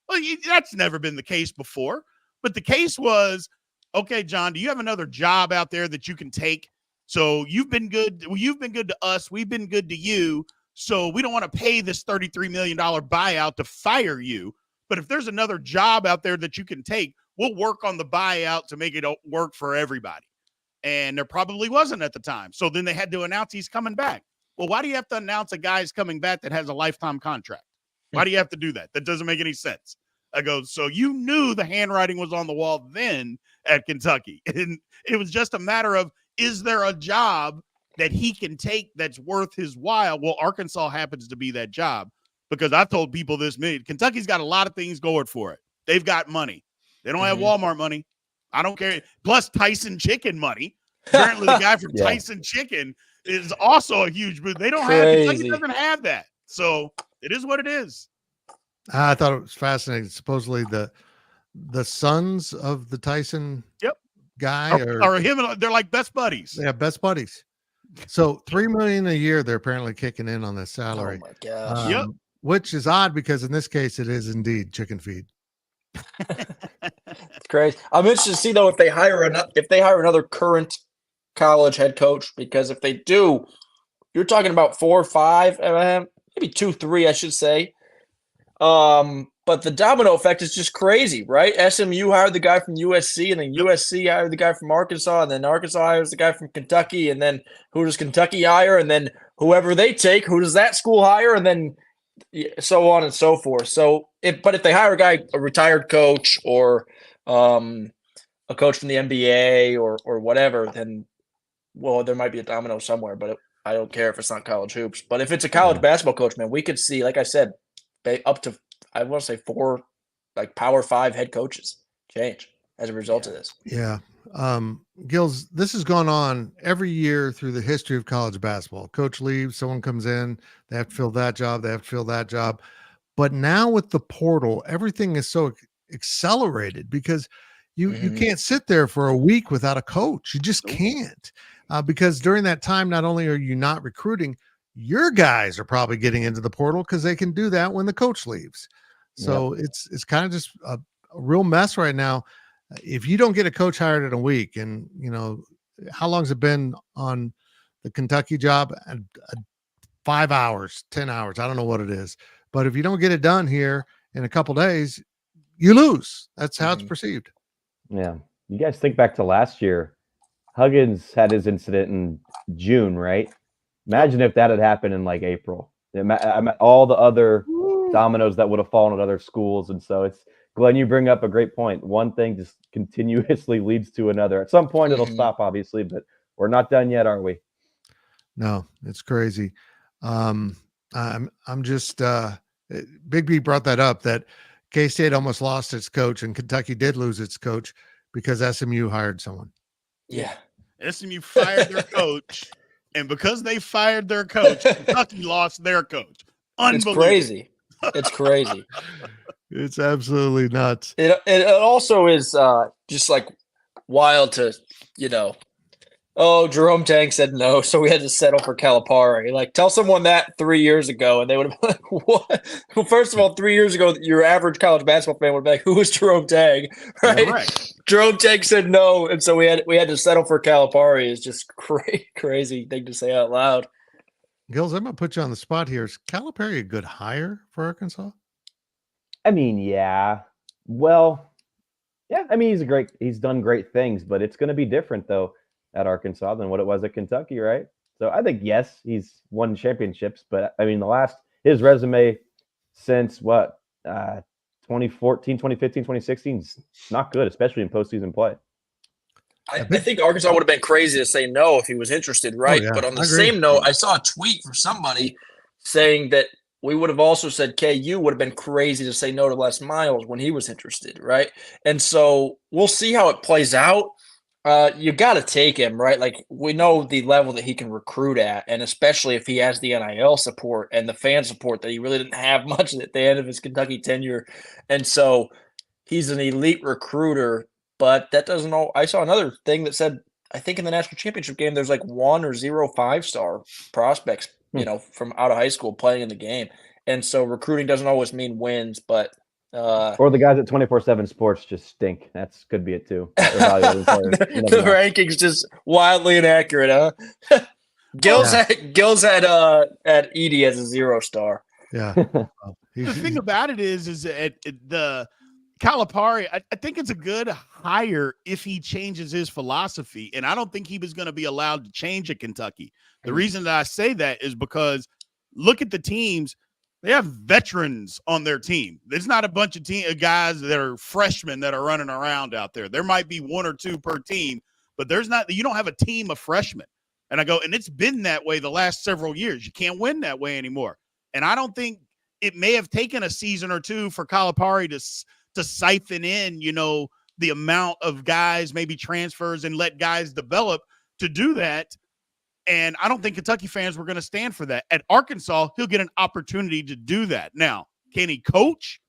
C: Well, that's never been the case before. But the case was, okay, John, do you have another job out there that you can take? So you've been good. You've been good to us. We've been good to you. So we don't want to pay this $33 million buyout to fire you. But if there's another job out there that you can take, we'll work on the buyout to make it work for everybody. And there probably wasn't at the time. So then they had to announce he's coming back. Well, why do you have to announce a guy's coming back that has a lifetime contract? Why do you have to do that? That doesn't make any sense. I go, so you knew the handwriting was on the wall then at Kentucky. And it was just a matter of, is there a job that he can take that's worth his while? Well, Arkansas happens to be that job, because I've told people this. Kentucky's got a lot of things going for it. They've got money. They don't have Walmart money. I don't care. Plus Tyson Chicken money. Apparently the guy from Tyson Chicken is also a huge booth. They don't have, Kentucky doesn't have that. So it is what it is.
B: I thought it was fascinating. Supposedly the sons of the Tyson guy
C: or him, they're like best buddies.
B: Yeah, best buddies. So $3 million a year they're apparently kicking in on this salary.
D: Oh my gosh.
B: Which is odd because in this case it is indeed chicken feed.
D: It's crazy. I'm interested to see though if they hire another current college head coach, because if they do, you're talking about 4 or 5, maybe 2, 3, I should say. But the domino effect is just crazy, right? SMU hired the guy from USC, and then USC hired the guy from Arkansas, and then Arkansas hires the guy from Kentucky, and then who does Kentucky hire? And then whoever they take, who does that school hire? And then so on and so forth. So if they hire a retired coach or a coach from the NBA or whatever, then there might be a domino somewhere, but I don't care if it's not college hoops. But if it's a college basketball coach, man, we could see, like I said, up to, I want to say 4 like Power 5 head coaches change as a result of this.
B: Yeah. Gills, this has gone on every year through the history of college basketball. Coach leaves, someone comes in, they have to fill that job, they have to fill that job. But now with the portal, everything is so accelerated because you can't sit there for a week without a coach. You just can't. Because during that time, not only are you not recruiting, your guys are probably getting into the portal because they can do that when the coach leaves. So it's kind of just a real mess right now. If you don't get a coach hired in a week, and how long's it been on the Kentucky job? 5 hours, 10 hours. I don't know what it is. But if you don't get it done here in a couple days, you lose. That's how it's perceived.
E: Yeah. You guys think back to last year. Huggins had his incident in June, right? Imagine if that had happened in like April. All the other dominoes that would have fallen at other schools. And so it's, Glenn, you bring up a great point. One thing just continuously leads to another. At some point it'll stop, obviously, but we're not done yet, are we?
B: No, it's crazy. I'm just Big B brought that up, that K-State almost lost its coach and Kentucky did lose its coach because SMU hired someone.
D: Yeah.
C: SMU fired their coach, and because they fired their coach, Kentucky lost their coach.
D: It's crazy. It's crazy.
B: It's absolutely nuts.
D: It also is just like wild to, Jerome Tang said no, so we had to settle for Calipari. Like, tell someone that 3 years ago, and they would have been like, what? Well, first of all, 3 years ago, your average college basketball fan would be like, who is Jerome Tang? Right? Jerome Tang said no, and so we had to settle for Calipari. It's just crazy thing to say out loud.
B: Gills, I'm going to put you on the spot here. Is Calipari a good hire for Arkansas?
E: I mean, yeah. Well, yeah, I mean, he's done great things, but it's going to be different, though, at Arkansas than what it was at Kentucky, right? So I think, yes, he's won championships, but I mean, his resume since 2014, 2015, 2016 is not good, especially in postseason play.
D: I think Arkansas would have been crazy to say no if he was interested, right?
B: Oh, yeah.
D: But on the same note, I saw a tweet from somebody saying that we would have also said KU would have been crazy to say no to Les Miles when he was interested, right? And so we'll see how it plays out. You got to take him, right? Like, we know the level that he can recruit at, and especially if he has the NIL support and the fan support that he really didn't have much at the end of his Kentucky tenure. And so he's an elite recruiter, but that doesn't know. I saw another thing that said, I think in the national championship game, there's like 1 or 0 5-star prospects, from out of high school playing in the game. And so recruiting doesn't always mean wins, but
E: or the guys at 24/7 Sports just stink. That's could be it too.
D: The rankings just wildly inaccurate, huh? Gills had Edie as a 0-star.
B: Yeah.
C: The thing about it is the Calipari, I think it's a good hire if he changes his philosophy, and I don't think he was going to be allowed to change at Kentucky. The reason that I say that is because look at the teams. They have veterans on their team. There's not a bunch of guys that are freshmen that are running around out there. There might be 1 or 2 per team, but you don't have a team of freshmen. And and it's been that way the last several years. You can't win that way anymore. And I don't think it may have taken a season or 2 for Calipari to siphon in, the amount of guys, maybe transfers, and let guys develop to do that. And I don't think Kentucky fans were going to stand for that. At Arkansas, he'll get an opportunity to do that. Now, can he coach?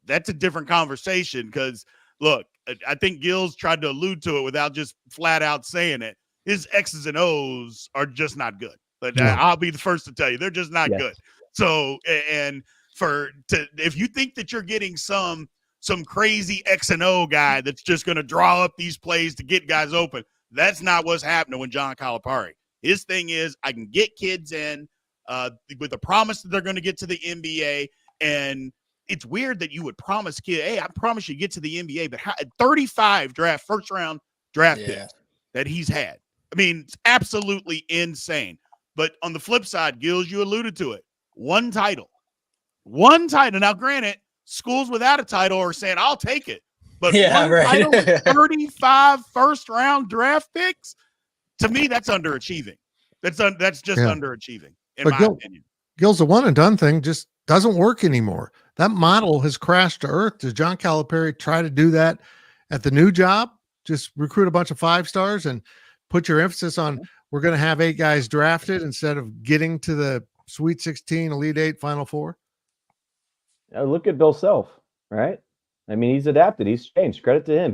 C: That's a different conversation because, look, I think Gills tried to allude to it without just flat out saying it. His X's and O's are just not good. But I'll be the first to tell you, they're just not good. So, if you think that you're getting some crazy X and O guy that's just going to draw up these plays to get guys open, that's not what's happening with John Calipari. His thing is, I can get kids in with the promise that they're going to get to the NBA. And it's weird that you would promise kids, hey, I promise you get to the NBA, but 35 first-round draft picks that he's had. I mean, it's absolutely insane. But on the flip side, Gills, you alluded to it. One title. Now, granted, schools without a title are saying, I'll take it. But title with 35 first-round draft picks, to me, that's underachieving. That's just underachieving, in my opinion.
B: Gills, the one and done thing just doesn't work anymore. That model has crashed to earth. Does John Calipari try to do that at the new job? Just recruit a bunch of 5-stars and put your emphasis on we're going to have 8 guys drafted instead of getting to the Sweet 16, Elite 8, Final 4?
E: Look at Bill Self, right? I mean, he's adapted. He's changed. Credit to him.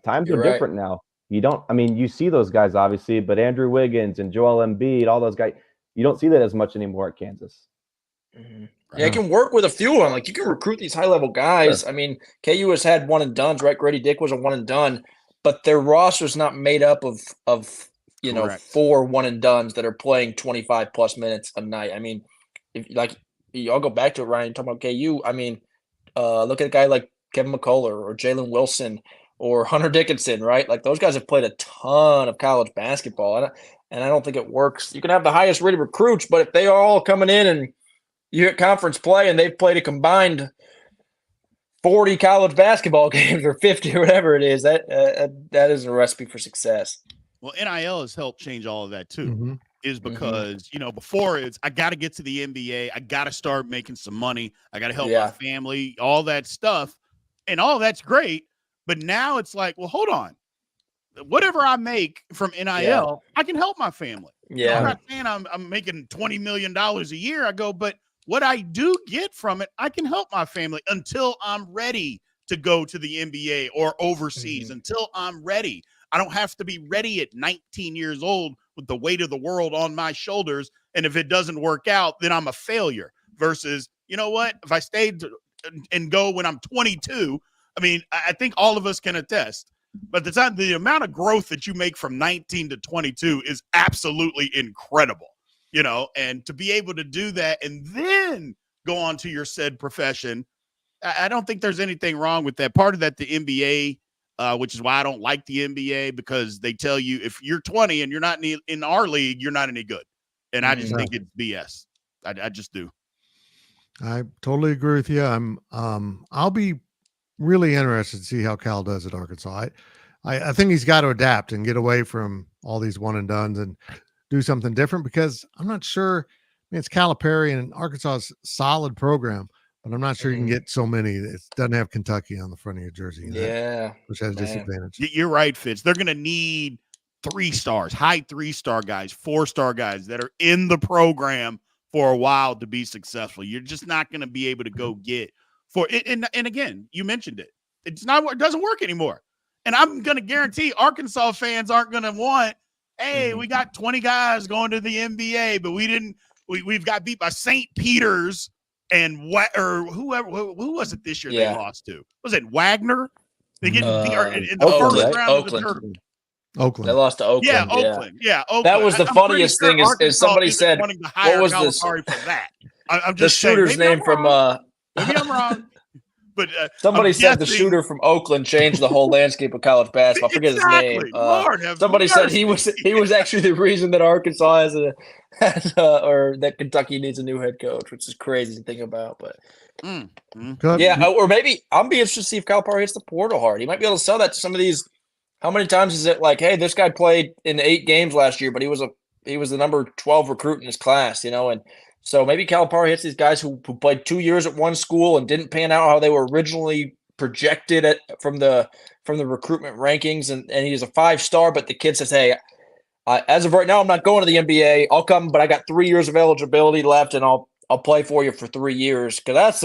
E: Times are different now. You see those guys, obviously, but Andrew Wiggins and Joel Embiid, all those guys, you don't see that as much anymore at Kansas.
D: Mm-hmm. Yeah, you can work with a few of them. Like, you can recruit these high-level guys. Sure. I mean, KU has had one-and-dones, right? Grady Dick was a one-and-done, but their roster's not made up of
C: Correct.
D: 4 one and dones that are playing 25 plus minutes a night. I mean, if like I'll go back to it, Ryan, talking about KU. I mean, look at a guy like Kevin McCullough or Jalen Wilson or Hunter Dickinson, right? Like those guys have played a ton of college basketball, and I don't think it works. You can have the highest rated recruits, but if they are all coming in and you hit conference play and they've played a combined 40 college basketball games or 50 or whatever it is, that is a recipe for success.
C: Well, NIL has helped change all of that too.
B: Mm-hmm.
C: Is because before it's I got to get to the NBA, I got to start making some money, I got to help my family, all that stuff, and all that's great. But now it's like, well, hold on, whatever I make from NIL, I can help my family.
D: Yeah,
C: I'm not saying I'm making $20 million a year. I go, but what I do get from it, I can help my family until I'm ready to go to the NBA or overseas. Until I'm ready. I don't have to be ready at 19 years old with the weight of the world on my shoulders. And if it doesn't work out, then I'm a failure versus, you know what, if I stayed and go when I'm 22, I mean, I think all of us can attest, but the amount of growth that you make from 19 to 22 is absolutely incredible, and to be able to do that and then go on to your said profession. I don't think there's anything wrong with that. Part of that, the NBA, which is why I don't like the NBA, because they tell you if you're 20 and you're not in our league, you're not any good. And I just think it's BS. I just do.
B: I totally agree with you. I'll be really interested to see how Cal does at Arkansas. I think he's got to adapt and get away from all these one and dones and do something different, because I'm not sure. I mean, it's Calipari and Arkansas's solid program, but I'm not sure you can get so many. It doesn't have Kentucky on the front of your jersey. Which has a disadvantage.
C: You're right, Fitz. They're going to need 3 stars, high 3-star guys, 4-star guys that are in the program for a while to be successful. You're just not going to be able to go get for it. And again, you mentioned it. It doesn't work anymore. And I'm going to guarantee Arkansas fans aren't going to want, hey, we got 20 guys going to the NBA, but we've got beat by St. Peter's and who was it this year they lost to? Was it Wagner? They get in the first round of the tournament.
B: Oakland.
D: They lost to Oakland.
C: Yeah, Oakland. Yeah, Oakland.
D: That was the funniest thing is somebody said, what was this?
C: For that. I'm
D: the
C: just
D: shooter's name from
C: maybe I'm wrong. But
D: somebody said the shooter from Oakland changed the whole landscape of college basketball. I forget his name. Somebody said he was actually the reason that Arkansas or that Kentucky needs a new head coach, which is crazy to think about. But or maybe I'll be interested to see if Calipari hits the portal hard. He might be able to sell that to some of these. How many times is it like, hey, this guy played in 8 games last year, but he was the number 12 recruit in his class, and so maybe Calipari hits these guys who played 2 years at one school and didn't pan out how they were originally projected from the recruitment rankings, and he's a 5-star, but the kid says, hey, as of right now, I'm not going to the NBA. I'll come, but I got 3 years of eligibility left, and I'll play for you for 3 years. Because that's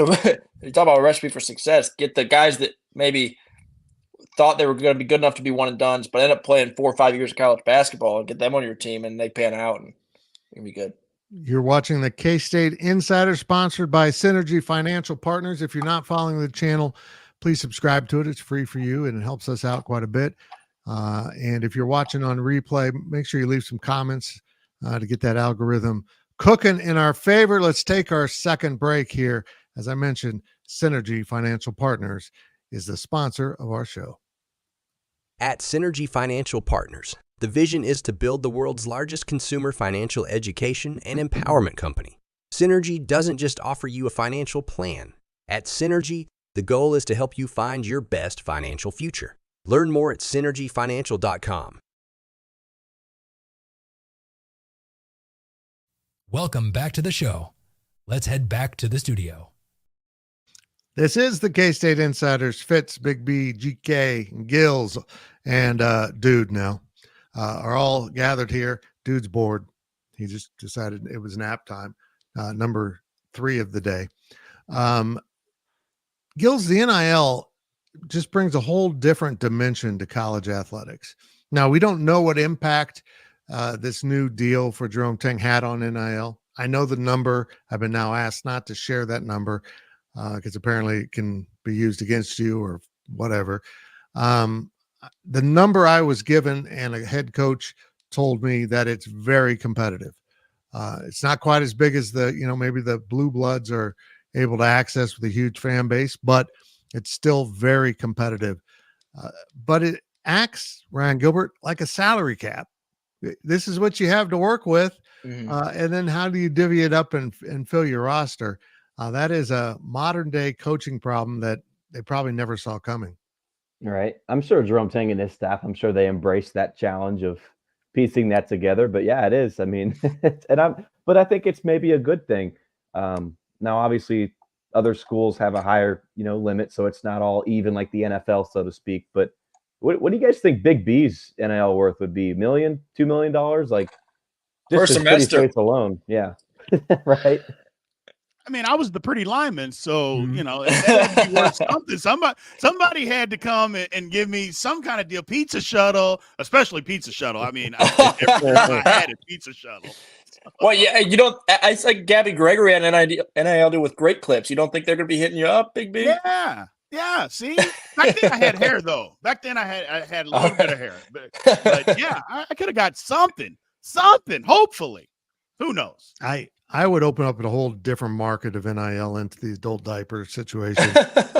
D: you talk about a recipe for success. Get the guys that maybe thought they were going to be good enough to be one and dones, but end up playing 4 or 5 years of college basketball and get them on your team, and they pan out, and it'll be good.
B: You're watching the K-State Insider, sponsored by Synergy Financial Partners. If you're not following the channel, please subscribe to it. It's free for you, and it helps us out quite a bit. And if you're watching on replay, make sure you leave some comments to get that algorithm cooking in our favor. Let's take our second break here. As I mentioned, Synergy Financial Partners is the sponsor of our show.
F: At Synergy Financial Partners, the vision is to build the world's largest consumer financial education and empowerment company. Synergy doesn't just offer you a financial plan. At Synergy, the goal is to help you find your best financial future. Learn more at synergyfinancial.com.
A: Welcome back to the show. Let's head back to the studio.
B: This is the K-State Insiders. Fitz, Big B, GK, Gills, and Dude now are all gathered here. Dude's bored. He just decided it was nap time. Number 3 of the day. Gills, the NIL just brings a whole different dimension to college athletics. Now, we don't know what impact this new deal for Jerome Tang had on NIL. I know the number. I've been now asked not to share that number because apparently it can be used against you or whatever. The number I was given, and a head coach told me that it's very competitive. It's not quite as big as maybe the Blue Bloods are able to access with a huge fan base, but it's still very competitive. But it acts, Ryan Gilbert, like a salary cap. This is what you have to work with.
D: Mhm.
B: And then how do you divvy it up and fill your roster? That is a modern day coaching problem that they probably never saw coming.
E: Right. I'm sure Jerome Tang and his staff, I'm sure they embrace that challenge of piecing that together. But yeah, it is. I mean, but I think it's maybe a good thing. Now, obviously, other schools have a higher, limit, so it's not all even like the NFL, so to speak. But what do you guys think Big B's NIL worth would be? $1 million, $2 million? Like
D: Per
E: just the city
D: semester.
E: states alone. Yeah. Right.
C: I mean, I was the pretty lineman, so
B: Mhm.
C: it had to be worth something. Somebody had to come and give me some kind of deal. Pizza shuttle, especially pizza shuttle. I mean, every time I had a pizza shuttle.
D: Well, yeah, you don't. It's like Gabby Gregory had NIL deal with Great Clips. You don't think they're going to be hitting you up, Big B?
C: Yeah. See, back then I had hair though. Back then I had a little bit of hair, but yeah, I could have got something. Hopefully, who knows?
B: I would open up a whole different market of NIL into the adult diaper situation.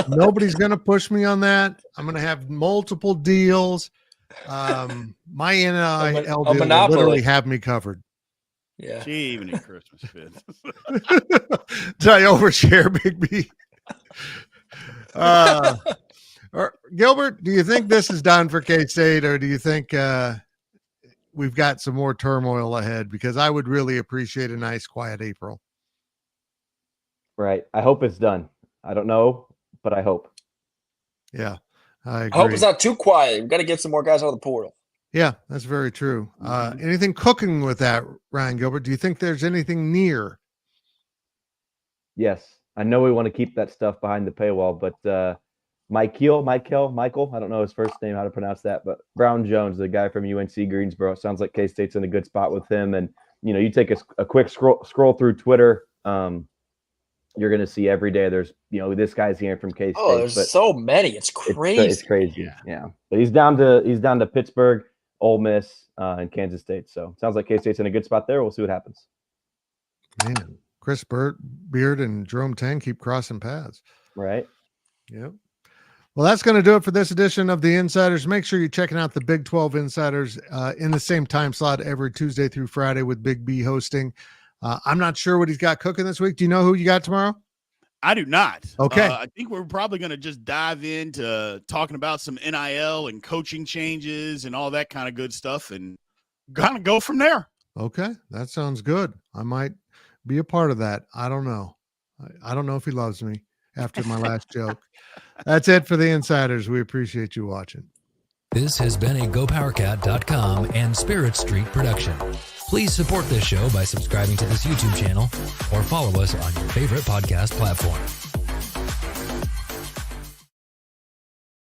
B: Nobody's going to push me on that. I'm going to have multiple deals. My NIL deal will
D: monopoly.
B: literally have me covered.
D: Yeah.
C: Gee, even in Christmas Fitz.
B: Did I overshare, Big B? Gilbert, do you think this is done for K-State, or do you think we've got some more turmoil ahead? Because I would really appreciate a nice, quiet April.
E: Right. I hope it's done. I don't know, but I hope.
B: Yeah, I agree.
D: I hope it's not too quiet. We've got to get some more guys out of the portal.
B: Yeah, that's very true. Anything cooking with that, Ryan Gilbert? Do you think there's anything near?
E: Yes. I know we want to keep that stuff behind the paywall, but Michael, I don't know his first name, how to pronounce that, but Brown Jones, the guy from UNC Greensboro, sounds like K-State's in a good spot with him. And, you take a quick scroll through Twitter. You're going to see every day there's, this guy's hearing from K-State.
D: Oh, there's so many. It's crazy.
E: It's crazy. Yeah. But he's down to Pittsburgh, Ole Miss, and Kansas State. So sounds like K-State's in a good spot there. We'll see what happens.
B: Man, Chris Beard and Jerome Tang keep crossing paths.
E: Right.
B: Yep. Well, that's going to do it for this edition of the Insiders. Make sure you're checking out the Big 12 Insiders in the same time slot every Tuesday through Friday with Big B hosting. I'm not sure what he's got cooking this week. Do you know who you got tomorrow?
C: I do not.
B: Okay.
C: I think we're probably going to just dive into talking about some NIL and coaching changes and all that kind of good stuff and kind of go from there.
B: Okay. That sounds good. I might be a part of that. I don't know. I don't know if he loves me after my last joke. That's it for the Insiders. We appreciate you watching.
A: This has been a GoPowercat.com and Spirit Street production. Please support this show by subscribing to this YouTube channel or follow us on your favorite podcast platform.